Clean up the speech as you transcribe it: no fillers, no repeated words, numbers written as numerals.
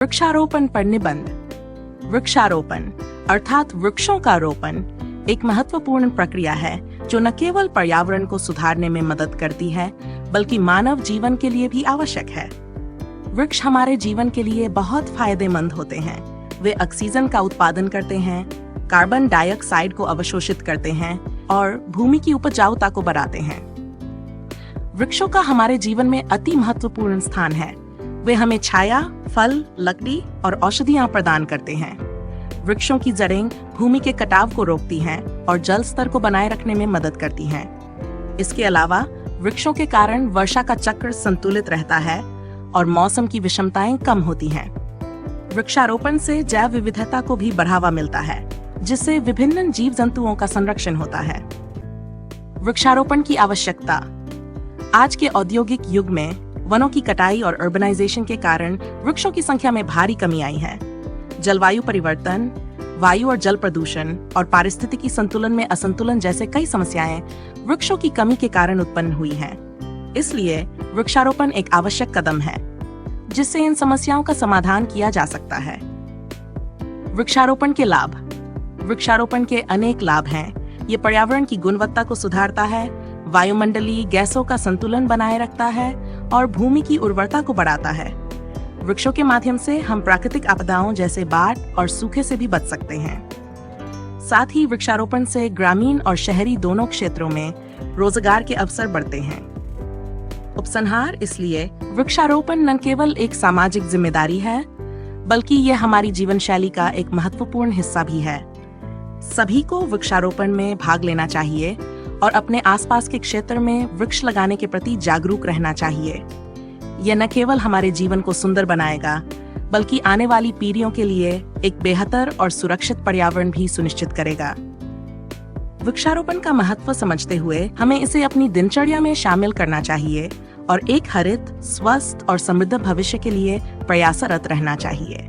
वृक्षारोपण पर निबंध। वृक्षारोपण अर्थात वृक्षों का रोपण एक महत्वपूर्ण प्रक्रिया है जो न केवल पर्यावरण को सुधारने में मदद करती है बल्कि मानव जीवन के लिए भी आवश्यक है। वृक्ष हमारे जीवन के लिए बहुत फायदेमंद होते हैं। वे ऑक्सीजन का उत्पादन करते हैं, कार्बन डाइऑक्साइड को अवशोषित करते हैं और भूमि की उपजाऊता को बढ़ाते हैं। वृक्षों का हमारे जीवन में अति महत्वपूर्ण स्थान है। वे हमें छाया, फल, लकड़ी और औषधियां प्रदान करते हैं। वृक्षों की जड़ें भूमि के कटाव को रोकती हैं और जल स्तर को बनाए रखने में मदद करती हैं। इसके अलावा वृक्षों के कारण वर्षा का चक्र संतुलित रहता है और मौसम की विषमताएं कम होती हैं। वृक्षारोपण से जैव विविधता को भी बढ़ावा मिलता है, जिससे विभिन्न जीव जंतुओं का संरक्षण होता है। वृक्षारोपण की आवश्यकता। आज के औद्योगिक युग में वनों की कटाई और अर्बनाइजेशन के कारण वृक्षों की संख्या में भारी कमी आई है। जलवायु परिवर्तन, वायु और जल प्रदूषण और पारिस्थितिकी संतुलन में असंतुलन जैसे कई समस्याएं वृक्षों की कमी के कारण उत्पन्न हुई हैं। इसलिए वृक्षारोपण एक आवश्यक कदम है जिससे इन समस्याओं का समाधान किया जा सकता है। वृक्षारोपण के लाभ। वृक्षारोपण के अनेक लाभ हैं। ये पर्यावरण की गुणवत्ता को सुधारता है, वायुमंडलीय गैसों का संतुलन बनाए रखता है और भूमि की उर्वरता को बढ़ाता है। वृक्षों के माध्यम से हम प्राकृतिक आपदाओं जैसे बाढ़ और सूखे से भी बच सकते हैं। साथ ही वृक्षारोपण से ग्रामीण और शहरी दोनों क्षेत्रों में रोजगार के अवसर बढ़ते हैं। उपसंहार। इसलिए वृक्षारोपण न केवल एक सामाजिक जिम्मेदारी है बल्कि यह हमारी जीवन शैली का एक महत्वपूर्ण हिस्सा भी है। सभी को वृक्षारोपण में भाग लेना चाहिए और अपने आसपास के क्षेत्र में वृक्ष लगाने के प्रति जागरूक रहना चाहिए। यह न केवल हमारे जीवन को सुंदर बनाएगा बल्कि आने वाली पीढ़ियों के लिए एक बेहतर और सुरक्षित पर्यावरण भी सुनिश्चित करेगा। वृक्षारोपण का महत्व समझते हुए हमें इसे अपनी दिनचर्या में शामिल करना चाहिए और एक हरित, स्वस्थ और समृद्ध भविष्य के लिए प्रयासरत रहना चाहिए।